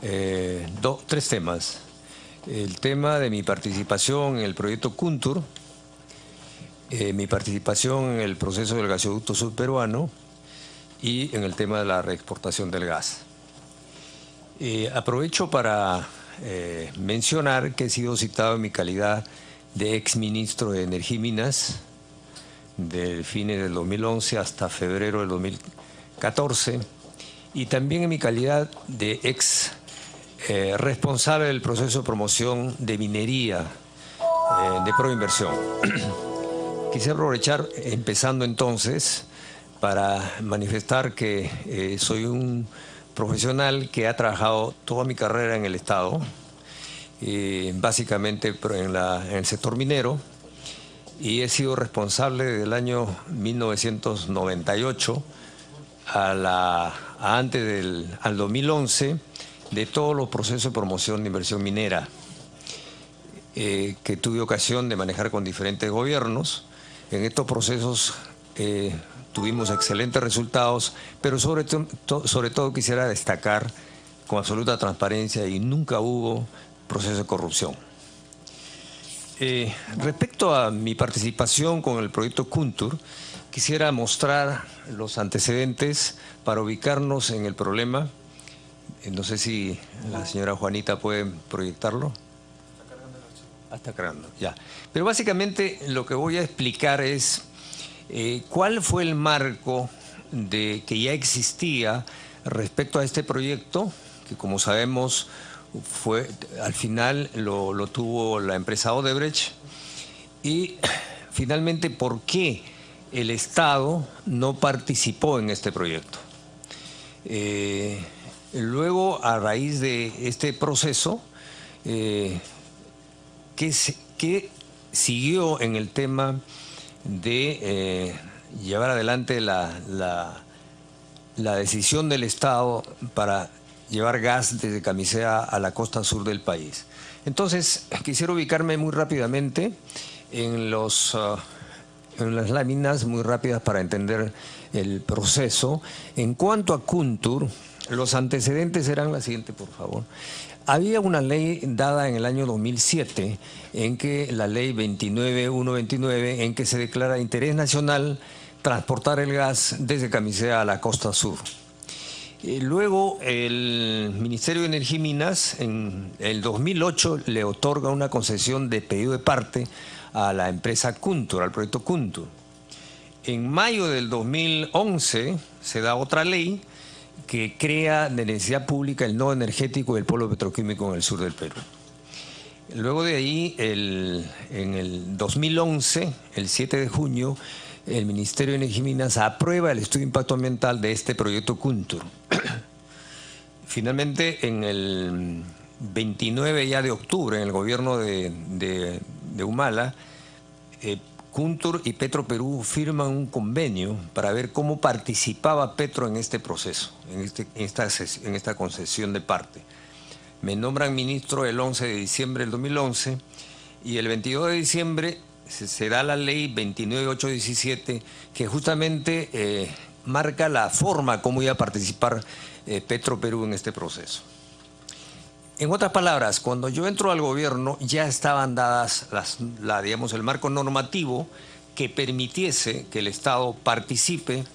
tres temas. El tema de mi participación en el proyecto Kuntur, mi participación en el proceso del gasoducto subperuano y en el tema de la reexportación del gas. Aprovecho para mencionar que he sido citado en mi calidad de exministro de Energía y Minas de fines del 2011 hasta febrero del 2014 y también en mi calidad de responsable del proceso de promoción de minería de Proinversión. Quisiera aprovechar, empezando entonces, para manifestar que soy un profesional que ha trabajado toda mi carrera en el Estado, básicamente en el sector minero, y he sido responsable desde el año 1998 al 2011 de todos los procesos de promoción de inversión minera que tuve ocasión de manejar con diferentes gobiernos. En estos procesos tuvimos excelentes resultados, pero sobre todo quisiera destacar con absoluta transparencia y nunca hubo proceso de corrupción. Respecto a mi participación con el proyecto Kuntur, quisiera mostrar los antecedentes para ubicarnos en el problema. No sé si la señora Juanita puede proyectarlo. Está cargando, ya. Pero básicamente lo que voy a explicar es cuál fue el marco que ya existía respecto a este proyecto, que como sabemos al final lo tuvo la empresa Odebrecht, y finalmente por qué el Estado no participó en este proyecto. Luego, a raíz de este proceso, ¿qué siguió en el tema de llevar adelante la decisión del Estado para llevar gas desde Camisea a la costa sur del país? Entonces, quisiera ubicarme muy rápidamente en las láminas muy rápidas para entender el proceso. En cuanto a Kuntur, los antecedentes eran la siguiente, por favor. Había una ley dada en el año 2007, en que la ley 29129, en que se declara de interés nacional transportar el gas desde Camisea a la costa sur. Luego el Ministerio de Energía y Minas en el 2008 le otorga una concesión de pedido de parte a la empresa Kuntur, al proyecto Kuntur. En mayo del 2011 se da otra ley que crea de necesidad pública el nodo energético del polo petroquímico en el sur del Perú. Luego de ahí, en el 2011, el 7 de junio, el Ministerio de Energía y Minas aprueba el estudio de impacto ambiental de este proyecto Kuntur. Finalmente, en el 29 ya de octubre, en el gobierno de Humala, Kuntur y Petroperú firman un convenio para ver cómo participaba Petro en este proceso, en esta concesión de parte. Me nombran ministro el 11 de diciembre del 2011 y el 22 de diciembre se da la ley 29817 que justamente marca la forma como iba a participar Petroperú en este proceso. En otras palabras, cuando yo entro al gobierno ya estaban dadas digamos, el marco normativo que permitiese que el Estado participe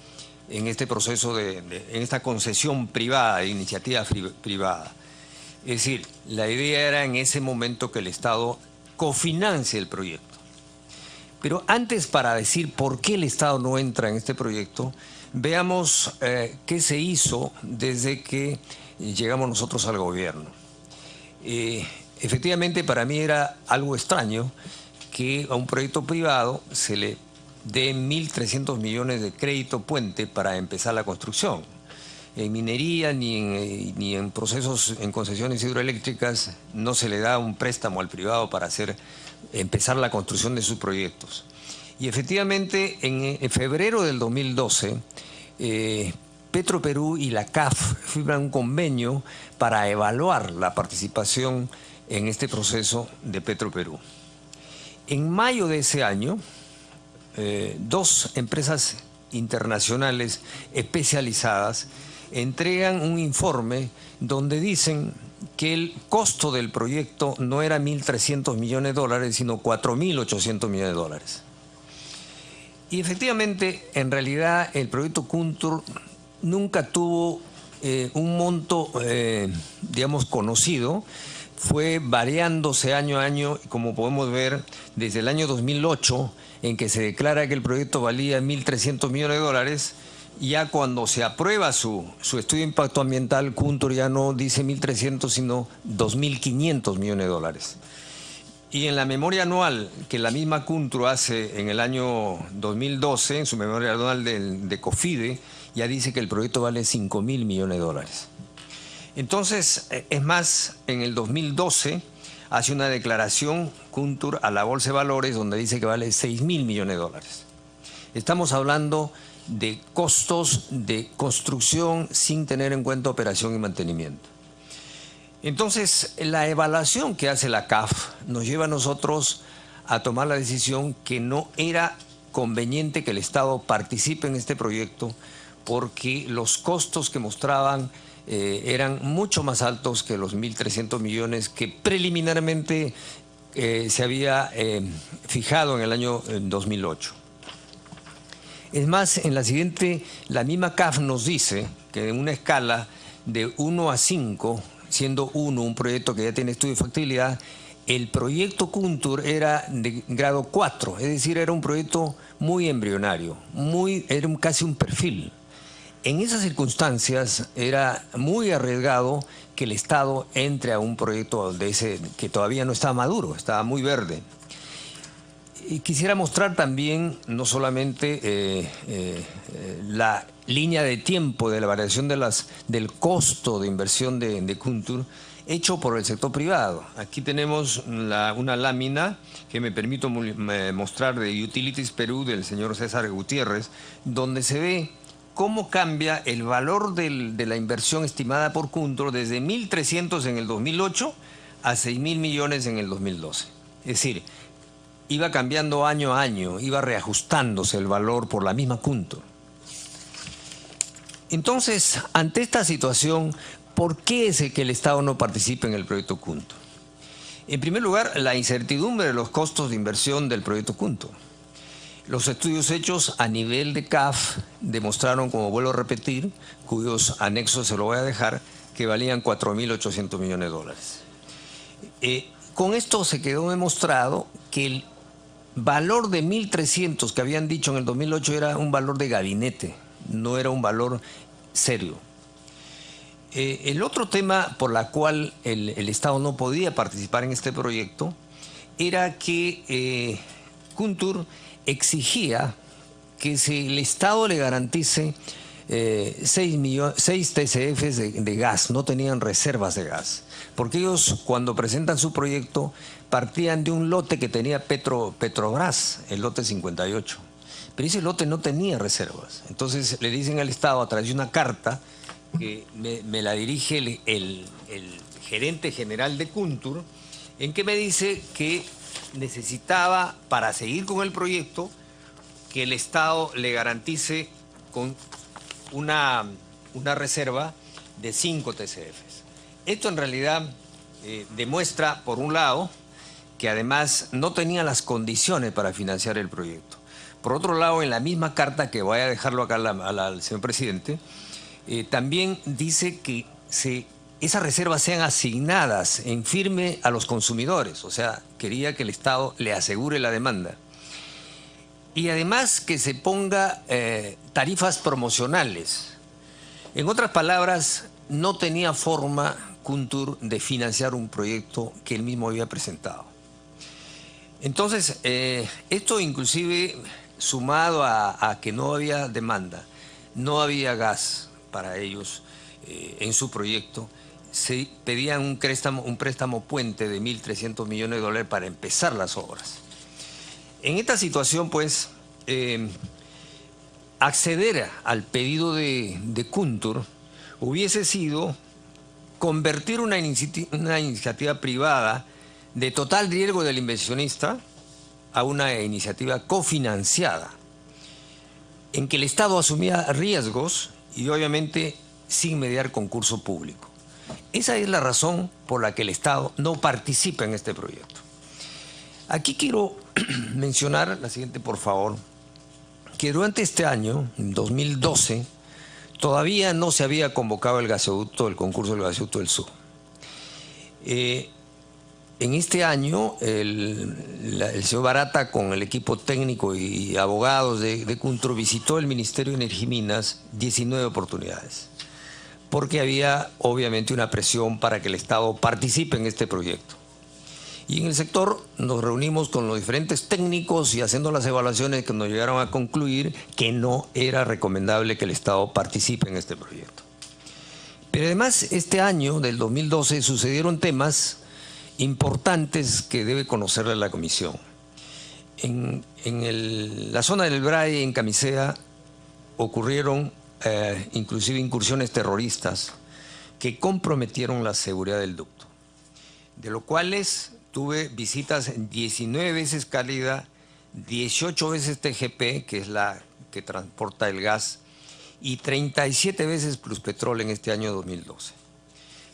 en este proceso en esta concesión privada, de iniciativa privada. Es decir, la idea era en ese momento que el Estado cofinancie el proyecto. Pero antes, para decir por qué el Estado no entra en este proyecto, veamos qué se hizo desde que llegamos nosotros al gobierno. Efectivamente, para mí era algo extraño que a un proyecto privado se le dé 1.300 millones de crédito puente para empezar la construcción. En minería ni en procesos, en concesiones hidroeléctricas, no se le da un préstamo al privado para empezar la construcción de sus proyectos. Y efectivamente, en febrero del 2012, Petroperú y la CAF firman un convenio para evaluar la participación en este proceso de Petroperú. En mayo de ese año, dos empresas internacionales especializadas entregan un informe donde dicen que el costo del proyecto no era 1.300 millones de dólares, sino 4.800 millones de dólares. Y efectivamente, en realidad, el proyecto Kuntur nunca tuvo un monto, digamos, conocido. Fue variándose año a año, como podemos ver, desde el año 2008, en que se declara que el proyecto valía 1.300 millones de dólares, ya cuando se aprueba su estudio de impacto ambiental, Kuntur ya no dice 1.300, sino 2.500 millones de dólares. Y en la memoria anual que la misma Kuntur hace en el año 2012, en su memoria anual de COFIDE, ya dice que el proyecto vale 5.000 millones de dólares. Entonces, es más, en el 2012 hace una declaración Kuntur a la Bolsa de Valores donde dice que vale 6.000 millones de dólares. Estamos hablando de costos de construcción sin tener en cuenta operación y mantenimiento. Entonces, la evaluación que hace la CAF nos lleva a nosotros a tomar la decisión que no era conveniente que el Estado participe en este proyecto porque los costos que mostraban eran mucho más altos que los 1.300 millones que preliminarmente se había fijado en el año 2008. Es más, en la misma CAF nos dice que en una escala de 1 a 5, siendo 1 un proyecto que ya tiene estudio de factibilidad, el proyecto Kuntur era de grado 4, es decir, era un proyecto muy embrionario, era casi un perfil. En esas circunstancias era muy arriesgado que el Estado entre a un proyecto de ese que todavía no estaba maduro, estaba muy verde. Y quisiera mostrar también no solamente la línea de tiempo de la variación del costo de inversión de Kuntur hecho por el sector privado. Aquí tenemos una lámina que me permito mostrar de Utilities Perú del señor César Gutiérrez, donde se ve cómo cambia el valor de la inversión estimada por Kuntur desde 1.300 en el 2008 a 6.000 millones en el 2012. Es decir, iba cambiando año a año, iba reajustándose el valor por la misma Kuntur. Entonces, ante esta situación, ¿por qué es que el Estado no participa en el proyecto Kuntur? En primer lugar, la incertidumbre de los costos de inversión del proyecto Kuntur. Los estudios hechos a nivel de CAF demostraron, como vuelvo a repetir, cuyos anexos se lo voy a dejar, que valían 4.800 millones de dólares. Con esto se quedó demostrado que el valor de 1.300 que habían dicho en el 2008 era un valor de gabinete, no era un valor serio. El otro tema por la cual el Estado no podía participar en este proyecto era que Kuntur exigía que el Estado le garantice 6 TCFs de gas, no tenían reservas de gas, porque ellos cuando presentan su proyecto partían de un lote que tenía Petrobras, el lote 58, pero ese lote no tenía reservas. Entonces le dicen al Estado a través de una carta que me la dirige el gerente general de Kuntur, en que me dice que necesitaba, para seguir con el proyecto, que el Estado le garantice con una reserva de 5 TCFs. Esto en realidad demuestra, por un lado, que además no tenía las condiciones para financiar el proyecto. Por otro lado, en la misma carta, que voy a dejarlo acá al señor presidente, también dice que esas reservas sean asignadas en firme a los consumidores, o sea, quería que el Estado le asegure la demanda. Y además que se ponga tarifas promocionales. En otras palabras, no tenía forma Kuntur de financiar un proyecto que él mismo había presentado. Entonces, esto inclusive sumado a que no había demanda, no había gas para ellos en su proyecto, se pedían un préstamo puente de 1.300 millones de dólares para empezar las obras. En esta situación, pues, acceder al pedido de Kuntur hubiese sido convertir una iniciativa privada de total riesgo del inversionista a una iniciativa cofinanciada, en que el Estado asumía riesgos y obviamente sin mediar concurso público. Esa es la razón por la que el Estado no participa en este proyecto. Aquí quiero mencionar, la siguiente por favor, que durante este año, en 2012, todavía no se había convocado el concurso del gasoducto del sur. En este año, el señor Barata, con el equipo técnico y abogados de Cuntro, visitó el Ministerio de Energía y Minas 19 oportunidades, porque había obviamente una presión para que el Estado participe en este proyecto. Y en el sector nos reunimos con los diferentes técnicos y haciendo las evaluaciones que nos llegaron a concluir que no era recomendable que el Estado participe en este proyecto. Pero además, este año, del 2012, sucedieron temas importantes que debe conocerle la Comisión. En la zona del Brae, en Camisea, ocurrieron inclusive incursiones terroristas que comprometieron la seguridad del ducto, de lo cuales tuve visitas 19 veces Cálida, 18 veces TGP, que es la que transporta el gas, y 37 veces Pluspetrol en este año 2012.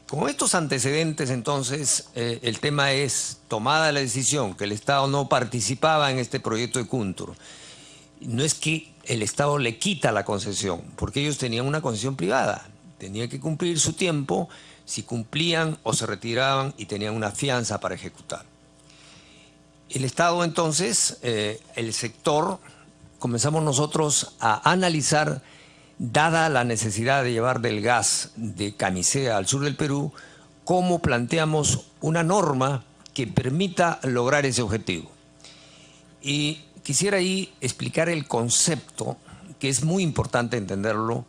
Con estos antecedentes, entonces, el tema es, tomada la decisión que el Estado no participaba en este proyecto de Cuntro, no es que el Estado le quita la concesión, porque ellos tenían una concesión privada, tenían que cumplir su tiempo, si cumplían o se retiraban y tenían una fianza para ejecutar. El Estado, entonces, el sector, comenzamos nosotros a analizar, dada la necesidad de llevar del gas de Camisea al sur del Perú, cómo planteamos una norma que permita lograr ese objetivo. Y quisiera ahí explicar el concepto, que es muy importante entenderlo,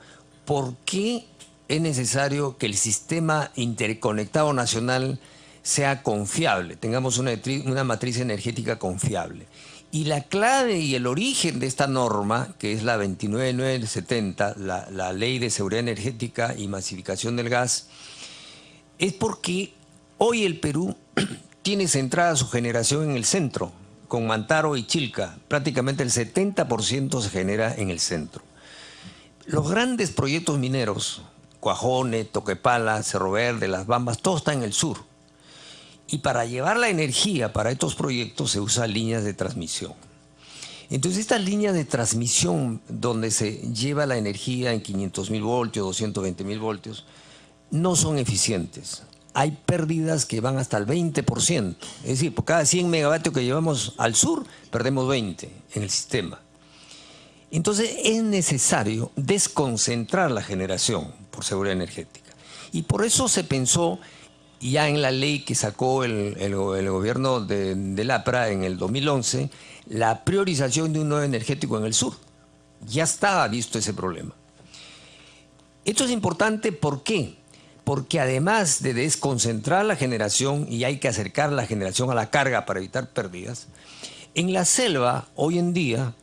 por qué es necesario que el sistema interconectado nacional sea confiable, tengamos una matriz energética confiable. Y la clave y el origen de esta norma, que es la 29970, la Ley de Seguridad Energética y Masificación del Gas, es porque hoy el Perú tiene centrada su generación en el centro, con Mantaro y Chilca. Prácticamente el 70% se genera en el centro. Los grandes proyectos mineros, Cuajone, Toquepala, Cerro Verde, Las Bambas, todo está en el sur. Y para llevar la energía para estos proyectos se usan líneas de transmisión. Entonces estas líneas de transmisión donde se lleva la energía en 500.000 voltios, 220.000 voltios, no son eficientes. Hay pérdidas que van hasta el 20%. Es decir, por cada 100 megavatios que llevamos al sur, perdemos 20 en el sistema. Entonces es necesario desconcentrar la generación por seguridad energética. Y por eso se pensó ya en la ley que sacó el gobierno del APRA en el 2011, la priorización de un nodo energético en el sur. Ya estaba visto ese problema. Esto es importante, ¿por qué? Porque además de desconcentrar la generación, y hay que acercar la generación a la carga para evitar pérdidas, en la selva hoy en día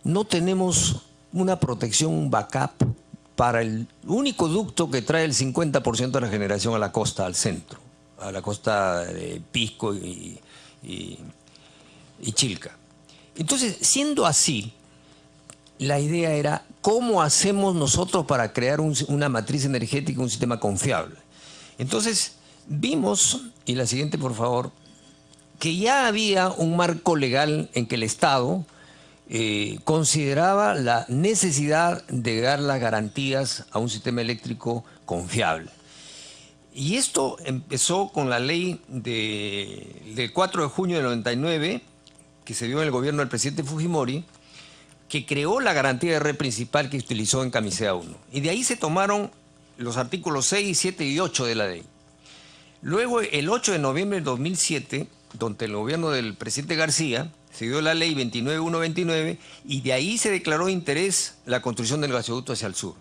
no tenemos una protección, un backup para el único ducto que trae el 50% de la generación a la costa, al centro, a la costa de Pisco y Chilca. Entonces, siendo así, la idea era cómo hacemos nosotros para crear una matriz energética, un sistema confiable. Entonces, vimos, y la siguiente por favor, que ya había un marco legal en que el Estado consideraba la necesidad de dar las garantías a un sistema eléctrico confiable. Y esto empezó con la ley del 4 de junio del 99, que se dio en el gobierno del presidente Fujimori, que creó la garantía de red principal que utilizó en Camisea 1. Y de ahí se tomaron los artículos 6, 7 y 8 de la ley. Luego, el 8 de noviembre del 2007, donde el gobierno del presidente García se dio la ley 29129 y de ahí se declaró interés la construcción del gasoducto hacia el sur.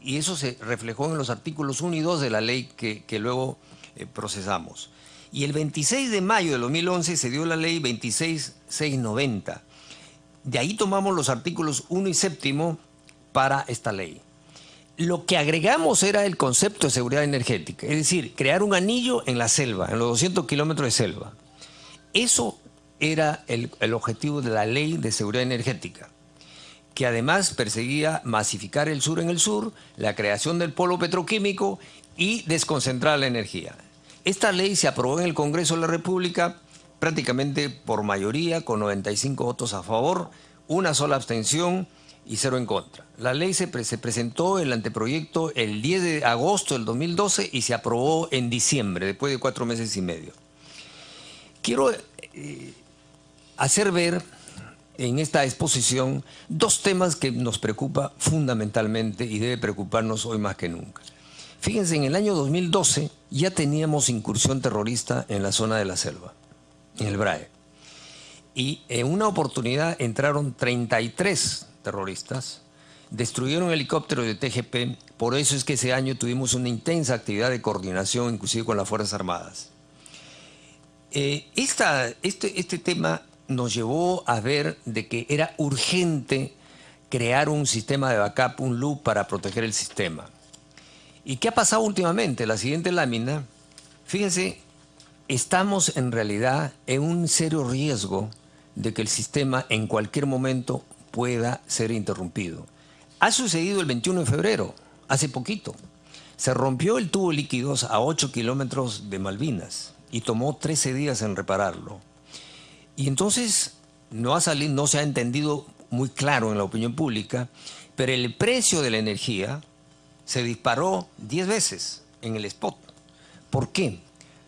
Y eso se reflejó en los artículos 1 y 2 de la ley que luego procesamos. Y el 26 de mayo de 2011 se dio la ley 26690. De ahí tomamos los artículos 1 y 7 para esta ley. Lo que agregamos era el concepto de seguridad energética, es decir, crear un anillo en la selva, en los 200 kilómetros de selva. Eso era el objetivo de la ley de seguridad energética, que además perseguía masificar el sur en el sur, la creación del polo petroquímico y desconcentrar la energía. Esta ley se aprobó en el Congreso de la República prácticamente por mayoría, con 95 votos a favor, una sola abstención y 0 en contra. La ley se presentó el anteproyecto el 10 de agosto del 2012 y se aprobó en diciembre, después de 4 meses y medio. Quiero hacer ver en esta exposición dos temas que nos preocupa fundamentalmente y debe preocuparnos hoy más que nunca. Fíjense, en el año 2012 ya teníamos incursión terrorista en la zona de la selva, en el BRAE. Y en una oportunidad entraron 33 terroristas, destruyeron helicópteros de TGP, por eso es que ese año tuvimos una intensa actividad de coordinación, inclusive con las Fuerzas Armadas. Este tema nos llevó a ver de que era urgente crear un sistema de backup, un loop para proteger el sistema. ¿Y qué ha pasado últimamente? La siguiente lámina, fíjense, estamos en realidad en un serio riesgo de que el sistema en cualquier momento pueda ser interrumpido. Ha sucedido el 21 de febrero, hace poquito. Se rompió el tubo líquidos a 8 kilómetros de Malvinas y tomó 13 días en repararlo. Y entonces no se ha entendido muy claro en la opinión pública, pero el precio de la energía se disparó 10 veces en el spot. ¿Por qué?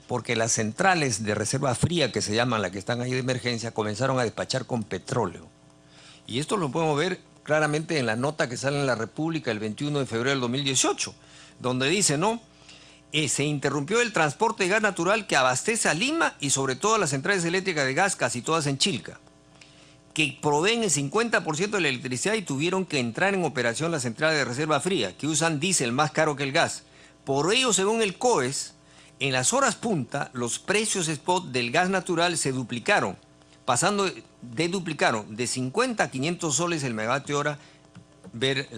Porque las centrales de reserva fría, que se llaman las que están ahí de emergencia, comenzaron a despachar con petróleo. Y esto lo podemos ver claramente en la nota que sale en La República el 21 de febrero del 2018, donde dice, ¿no? Se interrumpió el transporte de gas natural que abastece a Lima y sobre todo a las centrales eléctricas de gas, casi todas en Chilca, que proveen el 50% de la electricidad y tuvieron que entrar en operación las centrales de reserva fría, que usan diésel más caro que el gas. Por ello, según el COES, en las horas punta, los precios spot del gas natural se duplicaron, duplicaron de 50 a 500 soles el megavatio hora, ver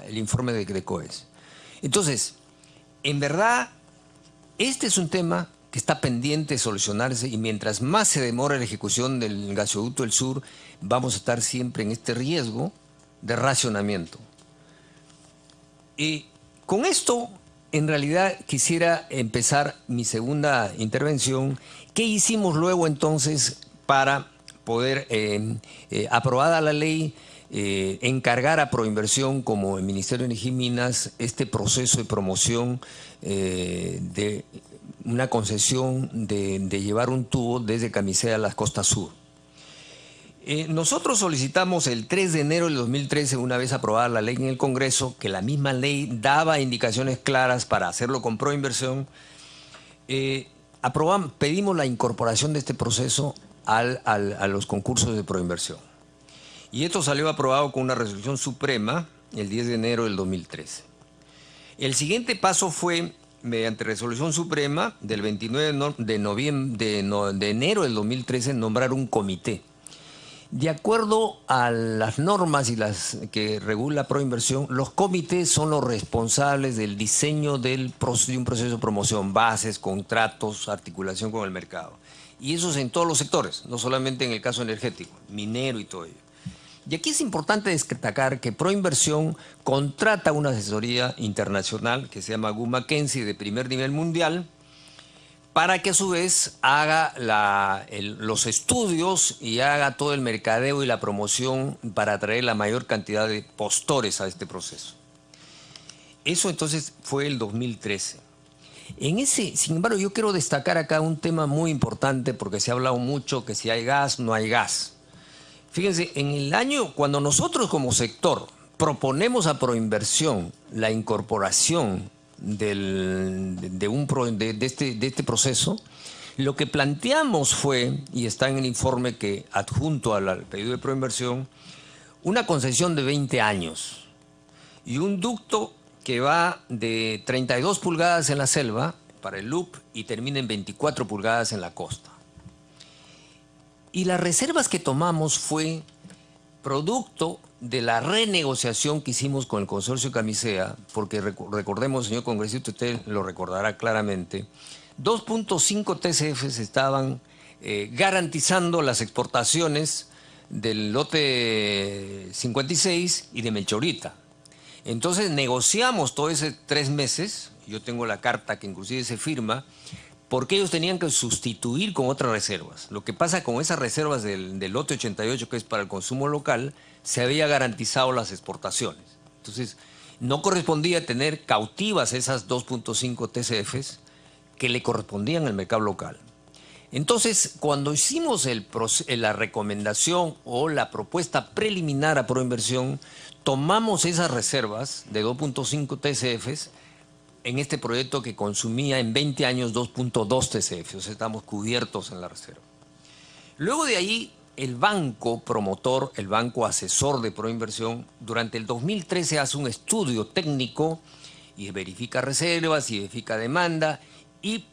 el informe de COES. Entonces, en verdad, este es un tema que está pendiente de solucionarse y mientras más se demora la ejecución del gasoducto del sur, vamos a estar siempre en este riesgo de racionamiento. Y con esto, en realidad, quisiera empezar mi segunda intervención. ¿Qué hicimos luego entonces para poder, aprobada la ley, encargar a Proinversión como el Ministerio de Energía y Minas este proceso de promoción de una concesión de llevar un tubo desde Camisea a la costa sur? Nosotros solicitamos el 3 de enero del 2013, una vez aprobada la ley en el Congreso, que la misma ley daba indicaciones claras para hacerlo con Proinversión. Pedimos la incorporación de este proceso a los concursos de Proinversión. Y esto salió aprobado con una resolución suprema el 10 de enero del 2013. El siguiente paso fue, mediante resolución suprema del 29 de enero del 2013, nombrar un comité. De acuerdo a las normas y las que regula Proinversión, los comités son los responsables del diseño de un proceso de promoción, bases, contratos, articulación con el mercado. Y eso es en todos los sectores, no solamente en el caso energético, minero y todo ello. Y aquí es importante destacar que Proinversión contrata una asesoría internacional que se llama Wood Mackenzie de primer nivel mundial para que a su vez haga los estudios y haga todo el mercadeo y la promoción para atraer la mayor cantidad de postores a este proceso. Eso entonces fue el 2013. Sin embargo, yo quiero destacar acá un tema muy importante porque se ha hablado mucho que si hay gas, no hay gas. Fíjense, en el año, cuando nosotros como sector proponemos a Proinversión la incorporación de este proceso, lo que planteamos fue, y está en el informe que adjunto al pedido de Proinversión, una concesión de 20 años y un ducto que va de 32 pulgadas en la selva para el loop y termina en 24 pulgadas en la costa. Y las reservas que tomamos fue producto de la renegociación que hicimos con el consorcio Camisea, porque recordemos, señor congresista, usted lo recordará claramente, 2.5 TCF estaban garantizando las exportaciones del lote 56 y de Melchorita. Entonces negociamos todo ese 3 meses yo tengo la carta que inclusive se firma, porque ellos tenían que sustituir con otras reservas. Lo que pasa con esas reservas del lote 88, que es para el consumo local, se había garantizado las exportaciones. Entonces, no correspondía tener cautivas esas 2.5 TCFs que le correspondían al mercado local. Entonces, cuando hicimos la recomendación o la propuesta preliminar a Proinversión, tomamos esas reservas de 2.5 TCFs en este proyecto que consumía en 20 años 2.2 TCF, o sea, estamos cubiertos en la reserva. Luego de ahí, el banco promotor, el banco asesor de Proinversión, durante el 2013 hace un estudio técnico y verifica reservas y verifica demanda y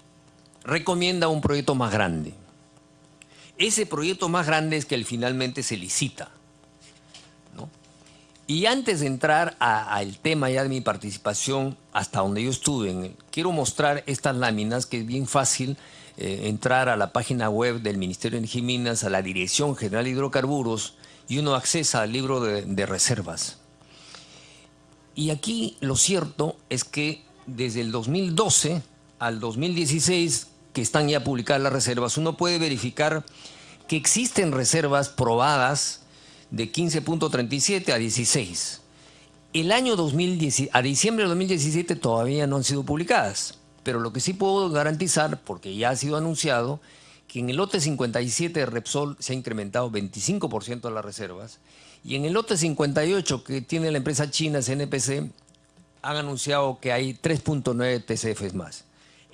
recomienda un proyecto más grande. Ese proyecto más grande es que él finalmente se licita, ¿no? Y antes de entrar al tema ya de mi participación, hasta donde yo estuve, quiero mostrar estas láminas, que es bien fácil entrar a la página web del Ministerio de Energía y Minas, a la Dirección General de Hidrocarburos, y uno accesa al libro de reservas. Y aquí lo cierto es que desde el 2012 al 2016, que están ya publicadas las reservas, uno puede verificar que existen reservas probadas de 15.37 a 16. El año 2010, a diciembre de 2017 todavía no han sido publicadas, pero lo que sí puedo garantizar, porque ya ha sido anunciado, que en el lote 57 de Repsol se ha incrementado 25% de las reservas, y en el lote 58 que tiene la empresa china CNPC han anunciado que hay 3.9 TCFs más.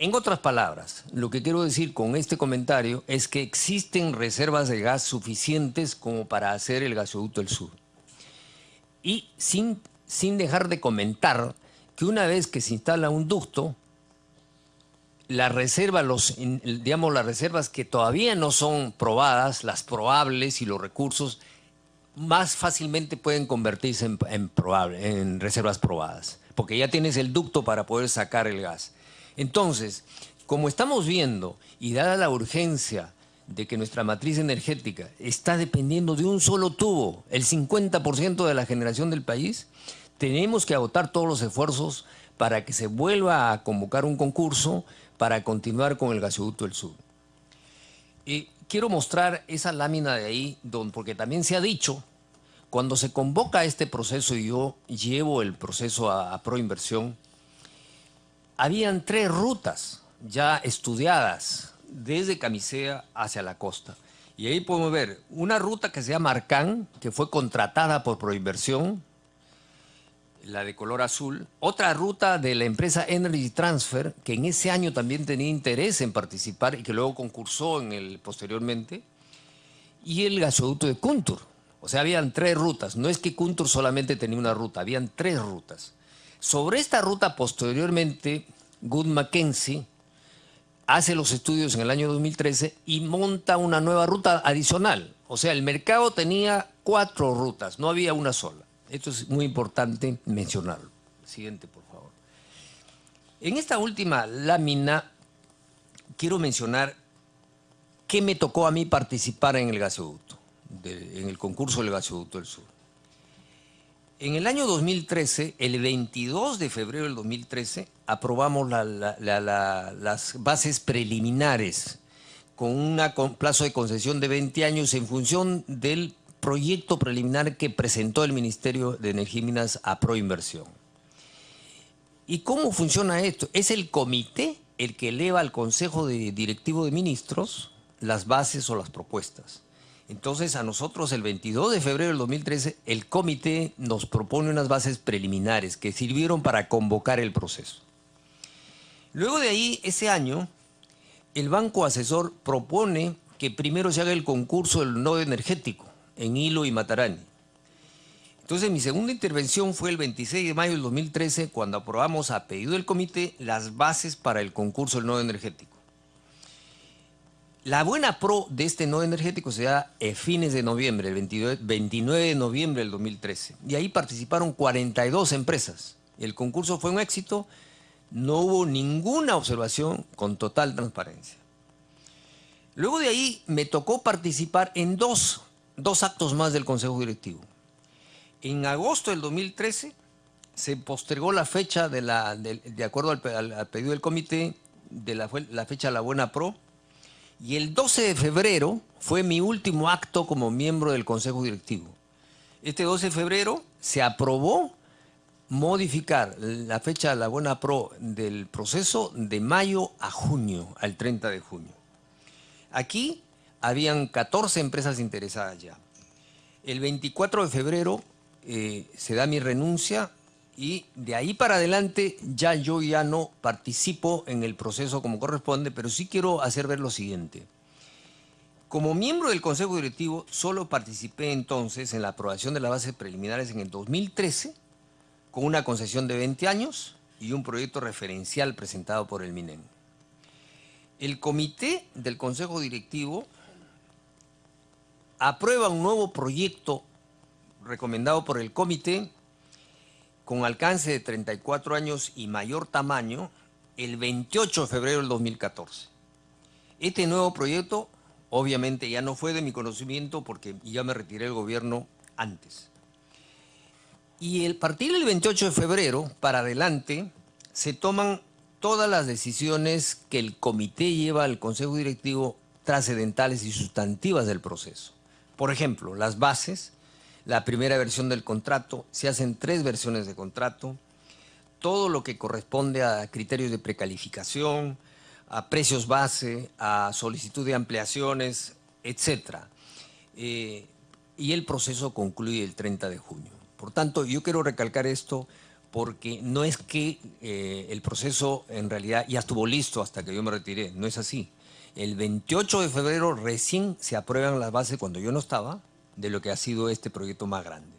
En otras palabras, lo que quiero decir con este comentario es que existen reservas de gas suficientes como para hacer el gasoducto del sur. Y sin dejar de comentar que una vez que se instala un ducto, la reserva, digamos, las reservas que todavía no son probadas, las probables y los recursos, más fácilmente pueden convertirse en reservas probadas, porque ya tienes el ducto para poder sacar el gas. Entonces, como estamos viendo, y dada la urgencia de que nuestra matriz energética está dependiendo de un solo tubo, el 50% de la generación del país, tenemos que agotar todos los esfuerzos para que se vuelva a convocar un concurso para continuar con el gasoducto del sur. Y quiero mostrar esa lámina de ahí, porque también se ha dicho, cuando se convoca este proceso y yo llevo el proceso a Proinversión, habían 3 rutas ya estudiadas desde Camisea hacia la costa. Y ahí podemos ver una ruta que se llama Arcán, que fue contratada por Proinversión, la de color azul. Otra ruta de la empresa Energy Transfer, que en ese año también tenía interés en participar y que luego concursó posteriormente. Y el gasoducto de Kuntur. O sea, habían 3 rutas. No es que Kuntur solamente tenía una ruta, habían 3 rutas. Sobre esta ruta, posteriormente, Wood Mackenzie hace los estudios en el año 2013 y monta una nueva ruta adicional. O sea, el mercado tenía 4 rutas, no había una sola. Esto es muy importante mencionarlo. Siguiente, por favor. En esta última lámina quiero mencionar que me tocó a mí participar en el gasoducto, en el concurso del gasoducto del sur. En el año 2013, el 22 de febrero del 2013, aprobamos las bases preliminares con un plazo de concesión de 20 años en función del proyecto preliminar que presentó el Ministerio de Energía y Minas a Proinversión. ¿Y cómo funciona esto? Es el comité el que eleva al Consejo Directivo de Ministros las bases o las propuestas. Entonces, a nosotros el 22 de febrero del 2013, el comité nos propone unas bases preliminares que sirvieron para convocar el proceso. Luego de ahí, ese año, el banco asesor propone que primero se haga el concurso del nodo energético en Hilo y Matarani. Entonces, mi segunda intervención fue el 26 de mayo del 2013, cuando aprobamos a pedido del comité las bases para el concurso del nodo energético. La buena pro de este nodo energético se da a fines de noviembre, el 29 de noviembre del 2013. Y ahí participaron 42 empresas. El concurso fue un éxito, no hubo ninguna observación, con total transparencia. Luego de ahí me tocó participar en dos actos más del Consejo Directivo. En agosto del 2013 se postergó la fecha de acuerdo al pedido del comité, la fecha de la Buena Pro, y el 12 de febrero fue mi último acto como miembro del Consejo Directivo. Este 12 de febrero se aprobó modificar la fecha de la Buena Pro del proceso de mayo a junio, al 30 de junio. Aquí habían 14 empresas interesadas ya. El 24 de febrero se da mi renuncia y de ahí para adelante yo ya no participo en el proceso como corresponde, pero sí quiero hacer ver lo siguiente. Como miembro del Consejo Directivo, solo participé entonces en la aprobación de las bases preliminares en el 2013, con una concesión de 20 años y un proyecto referencial presentado por el MINEN. El comité del Consejo Directivo aprueba un nuevo proyecto recomendado por el comité con alcance de 34 años y mayor tamaño el 28 de febrero del 2014. Este nuevo proyecto obviamente ya no fue de mi conocimiento porque ya me retiré del gobierno antes. Y a partir del 28 de febrero para adelante se toman todas las decisiones que el comité lleva al Consejo Directivo, trascendentales y sustantivas del proceso. Por ejemplo, las bases, la primera versión del contrato, se hacen 3 versiones de contrato, todo lo que corresponde a criterios de precalificación, a precios base, a solicitud de ampliaciones, etc. Y el proceso concluye el 30 de junio. Por tanto, yo quiero recalcar esto porque no es que el proceso en realidad ya estuvo listo hasta que yo me retiré, no es así. El 28 de febrero recién se aprueban las bases, cuando yo no estaba, de lo que ha sido este proyecto más grande.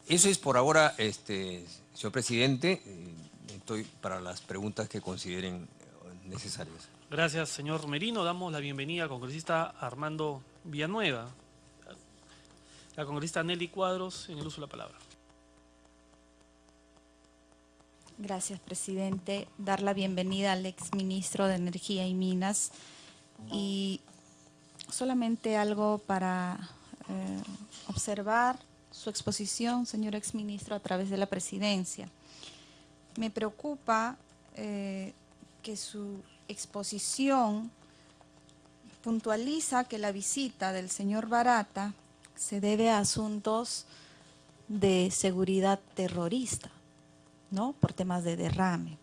Eso es por ahora, señor presidente. Estoy para las preguntas que consideren necesarias. Gracias, señor Merino. Damos la bienvenida al congresista Armando Villanueva. La congresista Nelly Cuadros, en el uso de la palabra. Gracias, presidente. Dar la bienvenida al exministro de Energía y Minas. Y solamente algo para observar su exposición, señor exministro, a través de la presidencia. Me preocupa que su exposición puntualiza que la visita del señor Barata se debe a asuntos de seguridad terrorista, ¿no? Por temas de derrame.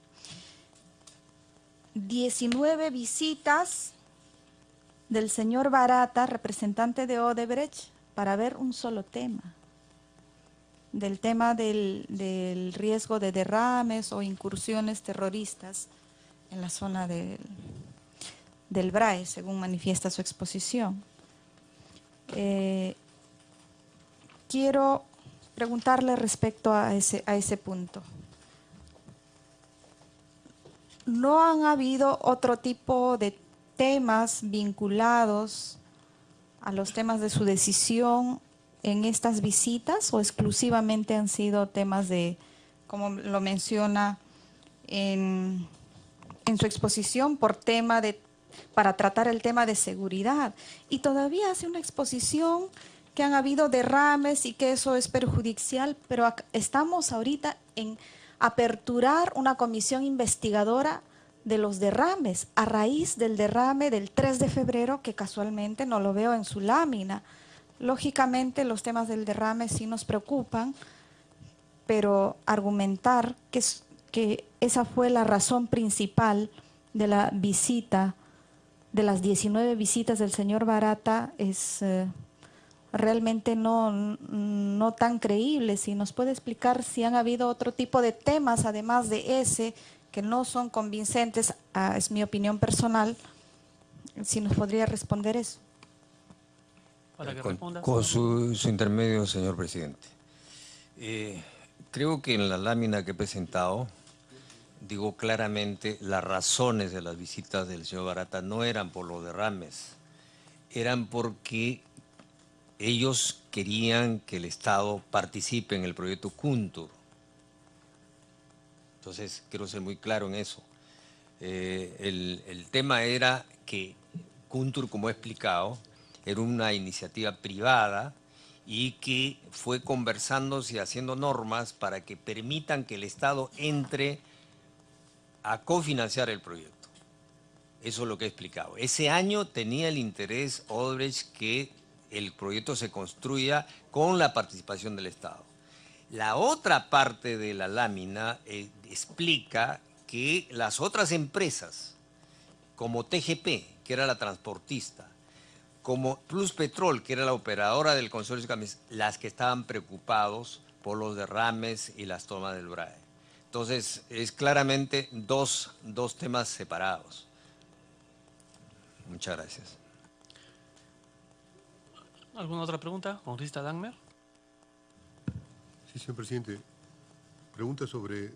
19 visitas del señor Barata, representante de Odebrecht, para ver un solo tema, del tema del riesgo de derrames o incursiones terroristas en la zona del BRAE, según manifiesta su exposición. Quiero preguntarle respecto a ese punto. ¿No han habido otro tipo de temas vinculados a los temas de su decisión en estas visitas o exclusivamente han sido temas de, como lo menciona en su exposición, para tratar el tema de seguridad? Y todavía hace una exposición que han habido derrames y que eso es perjudicial, pero estamos ahorita en aperturar una comisión investigadora de los derrames, a raíz del derrame del 3 de febrero, que casualmente no lo veo en su lámina. Lógicamente los temas del derrame sí nos preocupan, pero argumentar que esa fue la razón principal de la visita, de las 19 visitas del señor Barata, es realmente no tan creíble. Si nos puede explicar si han habido otro tipo de temas, además de ese, que no son convincentes, es mi opinión personal, si nos podría responder eso. Para que responda. Con su intermedio, señor presidente. Creo que en la lámina que he presentado, digo claramente, las razones de las visitas del señor Barata no eran por los derrames, eran porque ellos querían que el Estado participe en el proyecto Kuntur. Entonces, quiero ser muy claro en eso. El tema era que Kuntur, como he explicado, era una iniciativa privada y que fue conversándose y haciendo normas para que permitan que el Estado entre a cofinanciar el proyecto. Eso es lo que he explicado. Ese año tenía el interés Odebrecht que el proyecto se construya con la participación del Estado. La otra parte de la lámina explica que las otras empresas, como TGP, que era la transportista, como Plus Petrol, que era la operadora del consorcio, las que estaban preocupados por los derrames y las tomas del BRAE. Entonces, es claramente dos temas separados. Muchas gracias. ¿Alguna otra pregunta? Congresista Dagmer. Sí, señor presidente. Pregunta sobre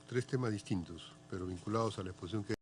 3 temas distintos, pero vinculados a la exposición que